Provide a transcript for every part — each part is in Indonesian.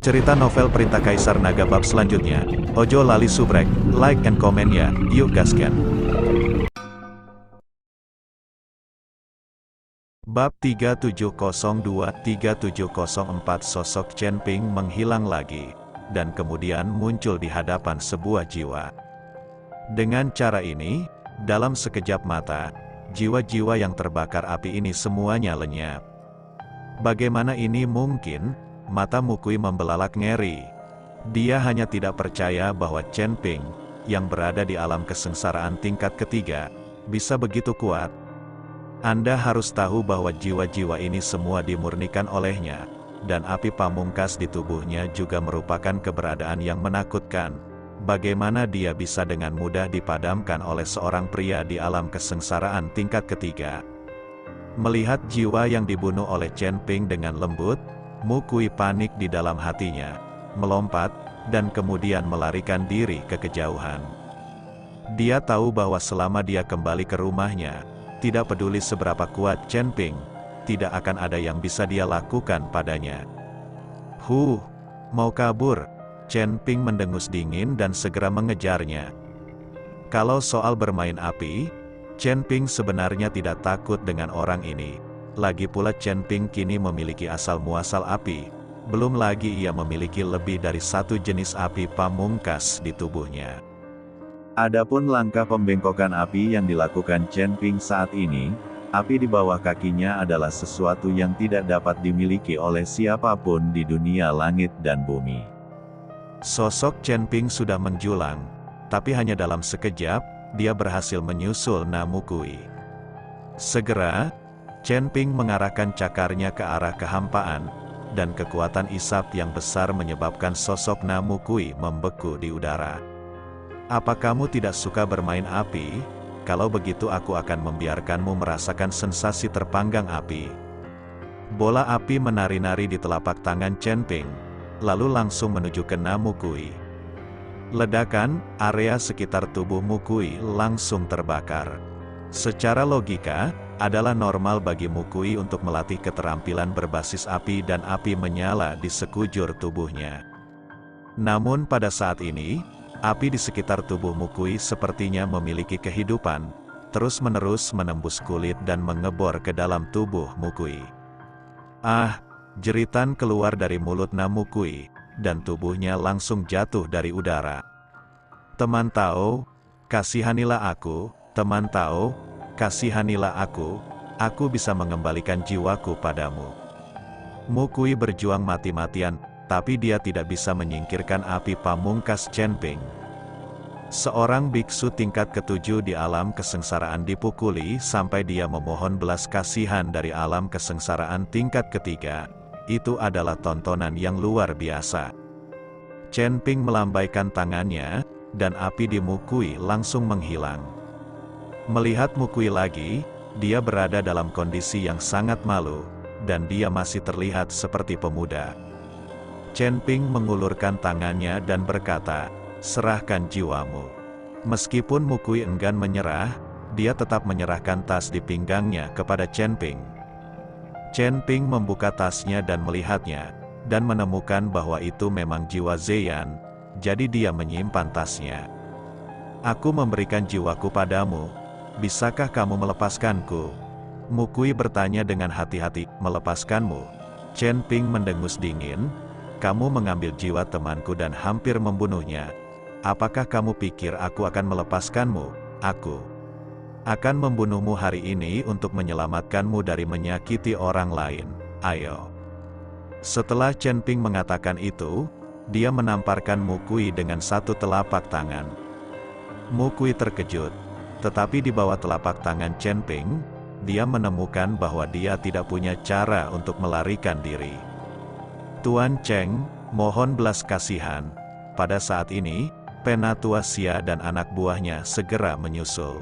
Cerita novel Perintah Kaisar Naga bab selanjutnya. Ojo lali subrek, like and comment ya, yuk gaskan. Bab 3702-3704 Sosok Chen Ping menghilang lagi, dan kemudian muncul di hadapan sebuah jiwa. Dengan cara ini, dalam sekejap mata, jiwa-jiwa yang terbakar api ini semuanya lenyap. Bagaimana ini mungkin? Mata Mukui membelalak ngeri. Dia hanya tidak percaya bahwa Chen Ping, yang berada di alam kesengsaraan tingkat ketiga, bisa begitu kuat. Anda harus tahu bahwa jiwa-jiwa ini semua dimurnikan olehnya, dan api pamungkas di tubuhnya juga merupakan keberadaan yang menakutkan. Bagaimana dia bisa dengan mudah dipadamkan oleh seorang pria di alam kesengsaraan tingkat ketiga? Melihat jiwa yang dibunuh oleh Chen Ping dengan lembut, Mukui panik di dalam hatinya, melompat, dan kemudian melarikan diri ke kejauhan. Dia tahu bahwa selama dia kembali ke rumahnya, tidak peduli seberapa kuat Chen Ping, tidak akan ada yang bisa dia lakukan padanya. Mau kabur? Chen Ping mendengus dingin dan segera mengejarnya. Kalau soal bermain api, Chen Ping sebenarnya tidak takut dengan orang ini. Lagi pula Chen Ping kini memiliki asal-muasal api, belum lagi ia memiliki lebih dari satu jenis api pamungkas di tubuhnya. Adapun langkah pembengkokan api yang dilakukan Chen Ping saat ini, api di bawah kakinya adalah sesuatu yang tidak dapat dimiliki oleh siapapun di dunia langit dan bumi. Sosok Chen Ping sudah menjulang, tapi hanya dalam sekejap, dia berhasil menyusul Mukui. Segera, Chen Ping mengarahkan cakarnya ke arah kehampaan, dan kekuatan isap yang besar menyebabkan sosok Mukui membeku di udara. Apa kamu tidak suka bermain api? Kalau begitu aku akan membiarkanmu merasakan sensasi terpanggang api. Bola api menari-nari di telapak tangan Chen Ping, lalu langsung menuju ke Mukui. Ledakan, area sekitar tubuh Mukui langsung terbakar. Secara logika, adalah normal bagi Mukui untuk melatih keterampilan berbasis api dan api menyala di sekujur tubuhnya. Namun pada saat ini, api di sekitar tubuh Mukui sepertinya memiliki kehidupan, terus-menerus menembus kulit dan mengebor ke dalam tubuh Mukui. Jeritan keluar dari mulut Mukui, dan tubuhnya langsung jatuh dari udara. Teman Tao, kasihanilah aku, teman Tao, kasihanilah aku bisa mengembalikan jiwaku padamu. Mukui berjuang mati-matian, tapi dia tidak bisa menyingkirkan api pamungkas Chen Ping. Seorang biksu tingkat ketujuh di alam kesengsaraan dipukuli sampai dia memohon belas kasihan dari alam kesengsaraan tingkat ketiga. Itu adalah tontonan yang luar biasa. Chen Ping melambaikan tangannya, dan api di Mukui langsung menghilang. Melihat Mukui lagi, dia berada dalam kondisi yang sangat malu, dan dia masih terlihat seperti pemuda. Chen Ping mengulurkan tangannya dan berkata, "Serahkan jiwamu." Meskipun Mukui enggan menyerah, dia tetap menyerahkan tas di pinggangnya kepada Chen Ping. Chen Ping membuka tasnya dan melihatnya, dan menemukan bahwa itu memang jiwa Zeyan, jadi dia menyimpan tasnya. "Aku memberikan jiwaku padamu. Bisakah kamu melepaskanku?" Mukui bertanya dengan hati-hati, "Melepaskanmu?" Chen Ping mendengus dingin, "Kamu mengambil jiwa temanku dan hampir membunuhnya. Apakah kamu pikir aku akan melepaskanmu? Aku akan membunuhmu hari ini untuk menyelamatkanmu dari menyakiti orang lain. Ayo." Setelah Chen Ping mengatakan itu, dia menamparkan Mukui dengan satu telapak tangan. Mukui terkejut. Tetapi di bawah telapak tangan Chen Ping, dia menemukan bahwa dia tidak punya cara untuk melarikan diri. "Tuan Cheng, mohon belas kasihan." Pada saat ini, Penatua Xia dan anak buahnya segera menyusul.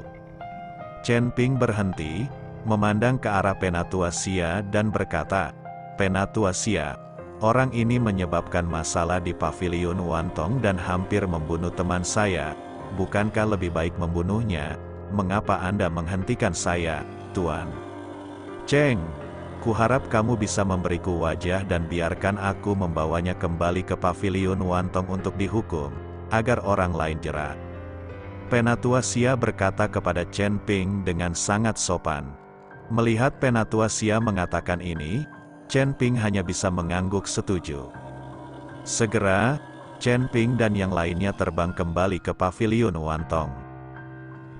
Chen Ping berhenti, memandang ke arah Penatua Xia dan berkata, "Penatua Xia, orang ini menyebabkan masalah di pavilion Wantong dan hampir membunuh teman saya. Bukankah lebih baik membunuhnya? Mengapa Anda menghentikan saya, Tuan Cheng?" Kuharap kamu bisa memberiku wajah dan biarkan aku membawanya kembali ke paviliun Wantong untuk dihukum, agar orang lain jerat. Penatua Xia berkata kepada Chen Ping dengan sangat sopan. Melihat Penatua Xia mengatakan ini, Chen Ping hanya bisa mengangguk setuju. Segera, Chen Ping dan yang lainnya terbang kembali ke paviliun Wantong.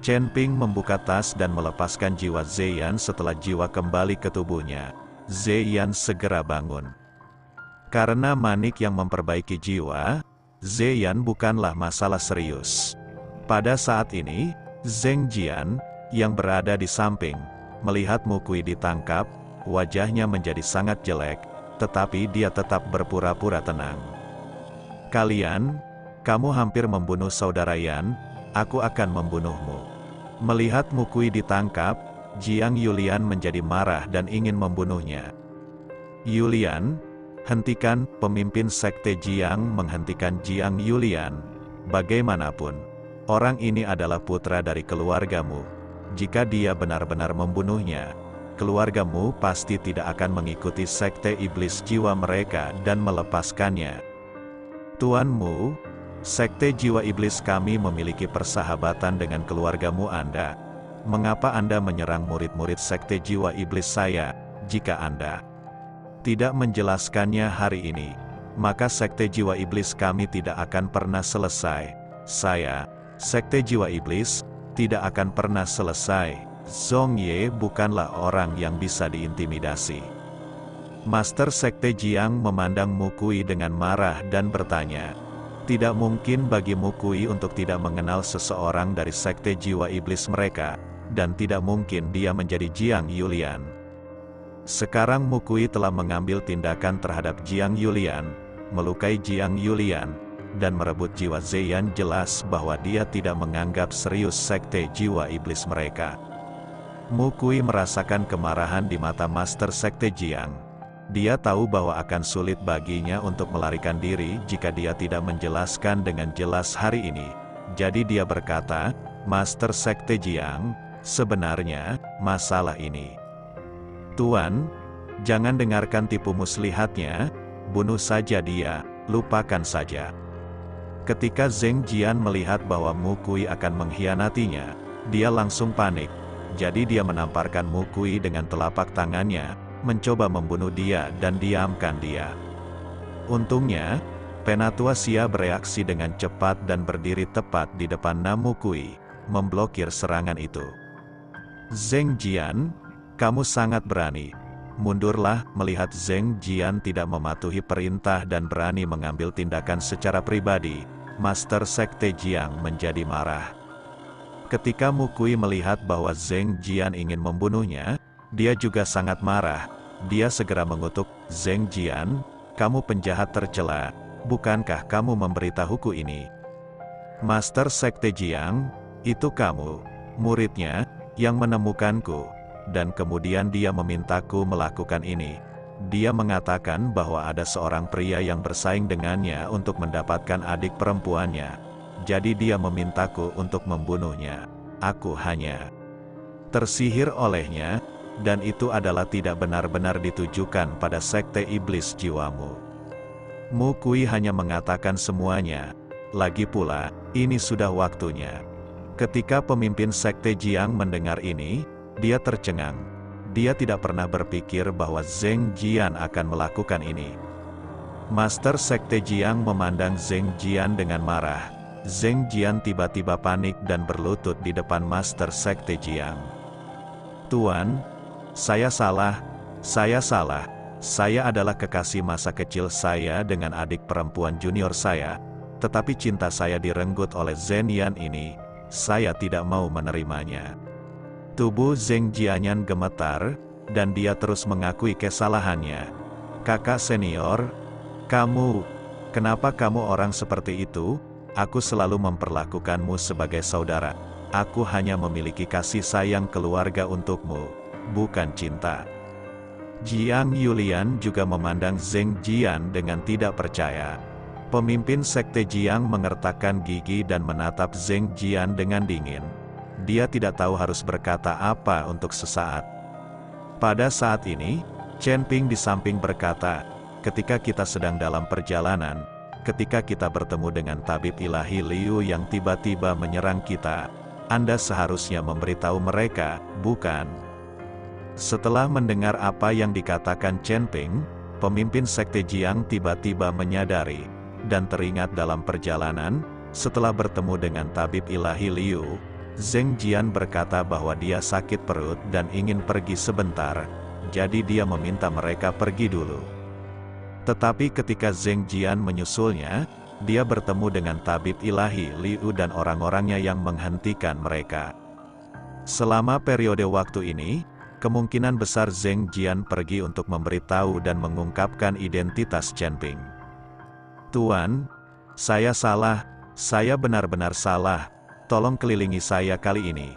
Chen Ping membuka tas dan melepaskan jiwa Ziyan. Setelah jiwa kembali ke tubuhnya, Ziyan segera bangun. Karena manik yang memperbaiki jiwa, Ziyan bukanlah masalah serius. Pada saat ini, Zheng Jian, yang berada di samping, melihat Mukui ditangkap, wajahnya menjadi sangat jelek, tetapi dia tetap berpura-pura tenang. Kamu hampir membunuh saudara Yan, aku akan membunuhmu. Melihat Mukui ditangkap, Jiang Yulian menjadi marah dan ingin membunuhnya. Yulian, hentikan! Pemimpin sekte Jiang menghentikan Jiang Yulian. Bagaimanapun, orang ini adalah putra dari keluargamu. Jika dia benar-benar membunuhnya, keluargamu pasti tidak akan mengikuti sekte iblis jiwa mereka dan melepaskannya. Tuanmu, sekte jiwa iblis kami memiliki persahabatan dengan keluargamu Anda. Mengapa Anda menyerang murid-murid sekte jiwa iblis saya? Jika Anda tidak menjelaskannya hari ini, maka sekte jiwa iblis kami tidak akan pernah selesai. Sekte jiwa iblis, tidak akan pernah selesai. Zhong Ye bukanlah orang yang bisa diintimidasi. Master Sekte Jiang memandang Mukui dengan marah dan bertanya, tidak mungkin bagi Mukui untuk tidak mengenal seseorang dari sekte jiwa iblis mereka, dan tidak mungkin dia menjadi Jiang Yulian. Sekarang Mukui telah mengambil tindakan terhadap Jiang Yulian, melukai Jiang Yulian, dan merebut jiwa Ziyan. Jelas bahwa dia tidak menganggap serius sekte jiwa iblis mereka. Mukui merasakan kemarahan di mata Master Sekte Jiang. Dia tahu bahwa akan sulit baginya untuk melarikan diri jika dia tidak menjelaskan dengan jelas hari ini. Jadi dia berkata, Master Sekte Jiang, sebenarnya, masalah ini. Tuan, jangan dengarkan tipu muslihatnya, bunuh saja dia, lupakan saja. Ketika Zheng Jian melihat bahwa Mukui akan mengkhianatinya, dia langsung panik. Jadi dia menamparkan Mukui dengan telapak tangannya, mencoba membunuh dia dan diamkan dia. Untungnya, Penatua Xia bereaksi dengan cepat dan berdiri tepat di depan Mukui, memblokir serangan itu. Zheng Jian, kamu sangat berani. Mundurlah. Melihat Zheng Jian tidak mematuhi perintah dan berani mengambil tindakan secara pribadi, Master Sekte Jiang menjadi marah. Ketika Mukui melihat bahwa Zheng Jian ingin membunuhnya, dia juga sangat marah. Dia segera mengutuk, Zheng Jian, kamu penjahat tercela, bukankah kamu memberitahuku ini? Master Sekte Jiang, itu kamu, muridnya, yang menemukanku, dan kemudian dia memintaku melakukan ini. Dia mengatakan bahwa ada seorang pria yang bersaing dengannya untuk mendapatkan adik perempuannya. Jadi dia memintaku untuk membunuhnya. Aku hanya tersihir olehnya, dan itu adalah tidak benar-benar ditujukan pada sekte iblis jiwamu. Mukui hanya mengatakan semuanya. Lagi pula, ini sudah waktunya. Ketika pemimpin sekte Jiang mendengar ini, dia tercengang. Dia tidak pernah berpikir bahwa Zheng Jian akan melakukan ini. Master Sekte Jiang memandang Zheng Jian dengan marah. Zheng Jian tiba-tiba panik dan berlutut di depan Master Sekte Jiang. Tuan, saya salah. Saya adalah kekasih masa kecil saya dengan adik perempuan junior saya, tetapi cinta saya direnggut oleh Zhen Yan ini. Saya tidak mau menerimanya. Tubuh Zheng Jian gemetar, dan dia terus mengakui kesalahannya. Kakak senior, kenapa kamu orang seperti itu? Aku selalu memperlakukanmu sebagai saudara. Aku hanya memiliki kasih sayang keluarga untukmu, bukan cinta. Jiang Yulian juga memandang Zheng Jian dengan tidak percaya. Pemimpin Sekte Jiang mengertakkan gigi dan menatap Zheng Jian dengan dingin. Dia tidak tahu harus berkata apa untuk sesaat. Pada saat ini, Chen Ping di samping berkata, ketika kita sedang dalam perjalanan, ketika kita bertemu dengan tabib ilahi Liu yang tiba-tiba menyerang kita, Anda seharusnya memberitahu mereka, bukan? Setelah mendengar apa yang dikatakan Chen Ping, pemimpin sekte Jiang tiba-tiba menyadari, dan teringat dalam perjalanan, setelah bertemu dengan tabib ilahi Liu, Zheng Jian berkata bahwa dia sakit perut dan ingin pergi sebentar, jadi dia meminta mereka pergi dulu. Tetapi ketika Zheng Jian menyusulnya, dia bertemu dengan tabib ilahi Liu dan orang-orangnya yang menghentikan mereka. Selama periode waktu ini, kemungkinan besar Zheng Jian pergi untuk memberitahu dan mengungkapkan identitas Chen Ping. Tuan, saya salah, saya benar-benar salah, tolong kelilingi saya kali ini.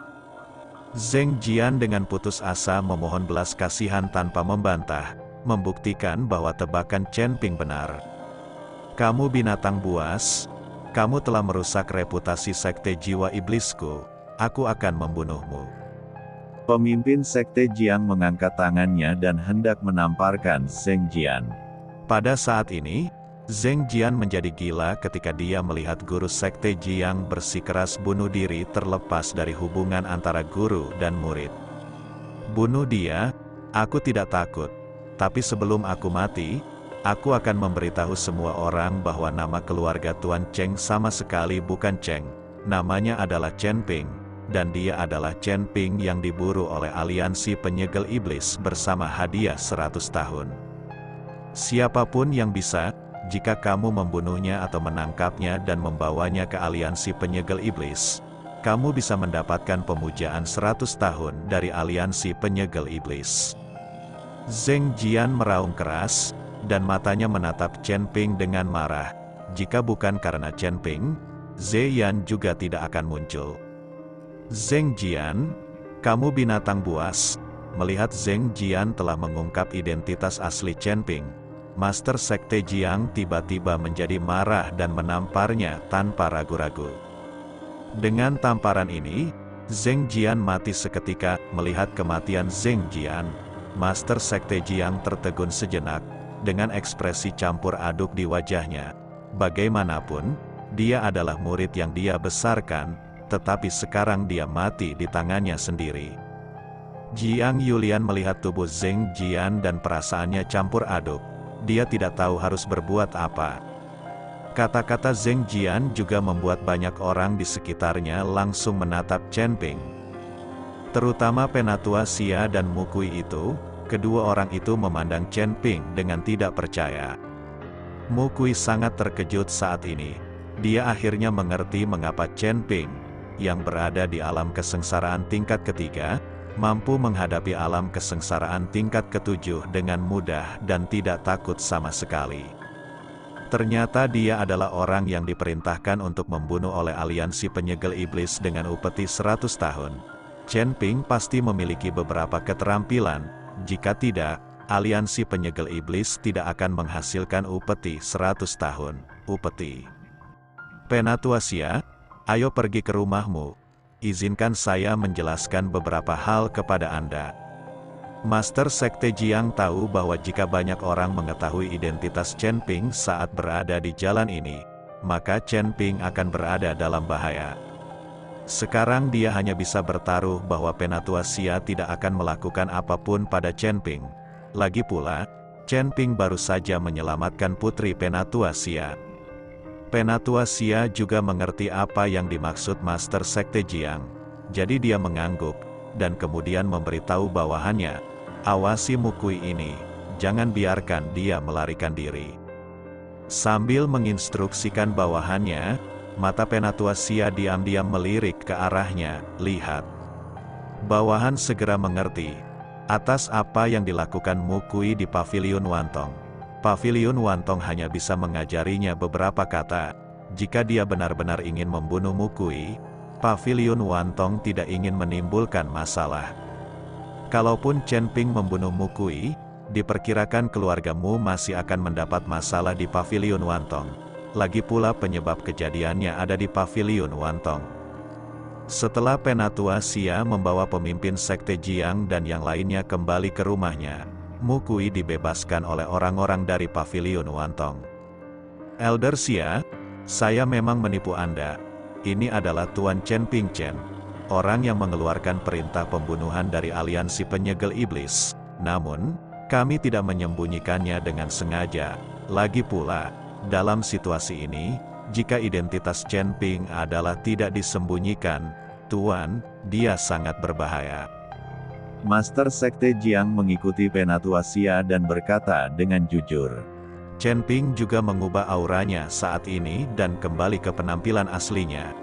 Zheng Jian dengan putus asa memohon belas kasihan tanpa membantah, membuktikan bahwa tebakan Chen Ping benar. Kamu binatang buas, kamu telah merusak reputasi sekte jiwa iblisku, aku akan membunuhmu. Pemimpin sekte Jiang mengangkat tangannya dan hendak menamparkan Zheng Jian. Pada saat ini, Zheng Jian menjadi gila ketika dia melihat guru sekte Jiang bersikeras bunuh diri terlepas dari hubungan antara guru dan murid. Bunuh dia, aku tidak takut. Tapi sebelum aku mati, aku akan memberitahu semua orang bahwa nama keluarga Tuan Cheng sama sekali bukan Cheng. Namanya adalah Chen Ping, dan dia adalah Chen Ping yang diburu oleh aliansi penyegel iblis bersama hadiah 100 tahun. Siapapun yang bisa, jika kamu membunuhnya atau menangkapnya dan membawanya ke aliansi penyegel iblis, kamu bisa mendapatkan pemujaan 100 tahun dari aliansi penyegel iblis. Zheng Jian meraung keras, dan matanya menatap Chen Ping dengan marah. Jika bukan karena Chen Ping, Ziyan juga tidak akan muncul. Zheng Jian, kamu binatang buas. Melihat Zheng Jian telah mengungkap identitas asli Chen Ping, Master Sekte Jiang tiba-tiba menjadi marah dan menamparnya tanpa ragu-ragu. Dengan tamparan ini, Zheng Jian mati seketika. Melihat kematian Zheng Jian, Master Sekte Jiang tertegun sejenak, dengan ekspresi campur aduk di wajahnya. Bagaimanapun, dia adalah murid yang dia besarkan, tetapi sekarang dia mati di tangannya sendiri. Jiang Yulian melihat tubuh Zheng Jian dan perasaannya campur aduk. Dia tidak tahu harus berbuat apa. Kata-kata Zheng Jian juga membuat banyak orang di sekitarnya langsung menatap Chen Ping. Terutama Penatua Xia dan Mukui itu, kedua orang itu memandang Chen Ping dengan tidak percaya. Mukui sangat terkejut saat ini. Dia akhirnya mengerti mengapa Chen Ping, yang berada di alam kesengsaraan tingkat ketiga, mampu menghadapi alam kesengsaraan tingkat ketujuh dengan mudah dan tidak takut sama sekali. Ternyata dia adalah orang yang diperintahkan untuk membunuh oleh aliansi penyegel iblis dengan upeti 100 tahun. Chen Ping pasti memiliki beberapa keterampilan, jika tidak, aliansi penyegel iblis tidak akan menghasilkan upeti 100 tahun. Upeti. Penatua Xia, ayo pergi ke rumahmu. Izinkan saya menjelaskan beberapa hal kepada Anda. Master Sekte Jiang tahu bahwa jika banyak orang mengetahui identitas Chen Ping saat berada di jalan ini, maka Chen Ping akan berada dalam bahaya. Sekarang dia hanya bisa bertaruh bahwa Penatua Xia tidak akan melakukan apapun pada Chen Ping. Lagi pula, Chen Ping baru saja menyelamatkan putri Penatua Xia. Penatua Xia juga mengerti apa yang dimaksud Master Sekte Jiang. Jadi dia mengangguk, dan kemudian memberitahu bawahannya, awasi Mukui ini, jangan biarkan dia melarikan diri. Sambil menginstruksikan bawahannya, mata Penatua Xia diam-diam melirik ke arahnya. Lihat. Bawahan segera mengerti atas apa yang dilakukan Mukui di Paviliun Wantong. Paviliun Wantong hanya bisa mengajarinya beberapa kata. Jika dia benar-benar ingin membunuh Mukui, Paviliun Wantong tidak ingin menimbulkan masalah. Kalaupun Chen Ping membunuh Mukui, diperkirakan keluargamu masih akan mendapat masalah di Paviliun Wantong. Lagi pula penyebab kejadiannya ada di Paviliun Wantong. Setelah Penatua Xia membawa pemimpin Sekte Jiang dan yang lainnya kembali ke rumahnya, Mukui dibebaskan oleh orang-orang dari Paviliun Wantong. Elder Xia, saya memang menipu Anda. Ini adalah Tuan Chen Ping Chen, orang yang mengeluarkan perintah pembunuhan dari aliansi penyegel iblis. Namun, kami tidak menyembunyikannya dengan sengaja. Lagi pula, dalam situasi ini, jika identitas Chen Ping adalah tidak disembunyikan, Tuan, dia sangat berbahaya. Master Sekte Jiang mengikuti Penatua Xia dan berkata dengan jujur. Chen Ping juga mengubah auranya saat ini dan kembali ke penampilan aslinya.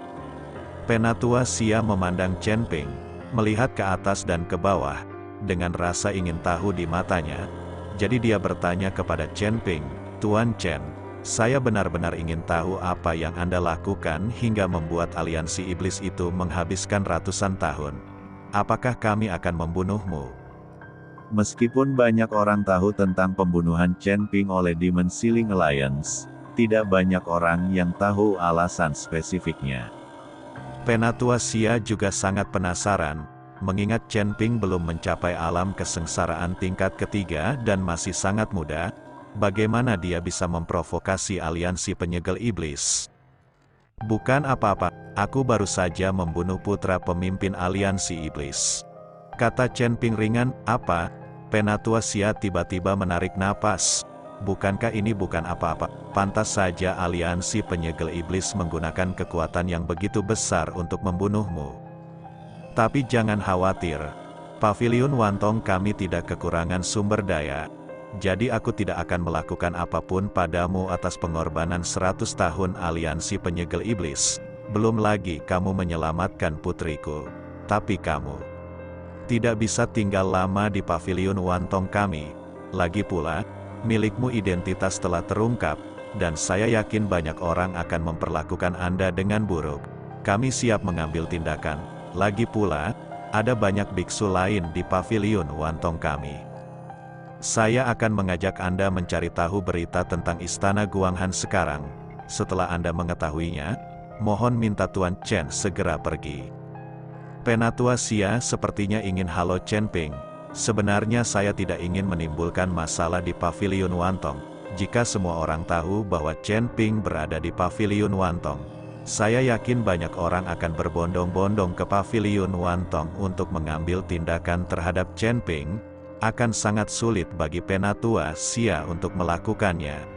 Penatua Xia memandang Chen Ping, melihat ke atas dan ke bawah, dengan rasa ingin tahu di matanya. Jadi dia bertanya kepada Chen Ping, Tuan Chen, saya benar-benar ingin tahu apa yang Anda lakukan hingga membuat aliansi iblis itu menghabiskan ratusan tahun. Apakah kami akan membunuhmu? Meskipun banyak orang tahu tentang pembunuhan Chen Ping oleh Demon Sealing Alliance, tidak banyak orang yang tahu alasan spesifiknya. Penatua Xia juga sangat penasaran, mengingat Chen Ping belum mencapai alam kesengsaraan tingkat ketiga dan masih sangat muda, bagaimana dia bisa memprovokasi aliansi penyegel iblis? Bukan apa-apa, aku baru saja membunuh putra pemimpin aliansi iblis. Kata Chen Ping ringan, apa? Penatua Xia tiba-tiba menarik napas. Bukankah ini bukan apa-apa? Pantas saja aliansi penyegel iblis menggunakan kekuatan yang begitu besar untuk membunuhmu. Tapi jangan khawatir. Paviliun Wantong kami tidak kekurangan sumber daya. Jadi aku tidak akan melakukan apapun padamu atas pengorbanan 100 tahun aliansi penyegel iblis. Belum lagi kamu menyelamatkan putriku. Tapi kamu tidak bisa tinggal lama di Paviliun Wantong kami. Lagi pula, milikmu identitas telah terungkap, dan saya yakin banyak orang akan memperlakukan Anda dengan buruk. Kami siap mengambil tindakan. Lagi pula, ada banyak biksu lain di Paviliun Wantong kami. Saya akan mengajak Anda mencari tahu berita tentang Istana Guanghan sekarang. Setelah Anda mengetahuinya, mohon minta Tuan Chen segera pergi. Penatua Xia sepertinya ingin halo Chen Ping. Sebenarnya saya tidak ingin menimbulkan masalah di Paviliun Wantong. Jika semua orang tahu bahwa Chen Ping berada di Paviliun Wantong, saya yakin banyak orang akan berbondong-bondong ke Paviliun Wantong untuk mengambil tindakan terhadap Chen Ping. Akan sangat sulit bagi Penatua Xia untuk melakukannya.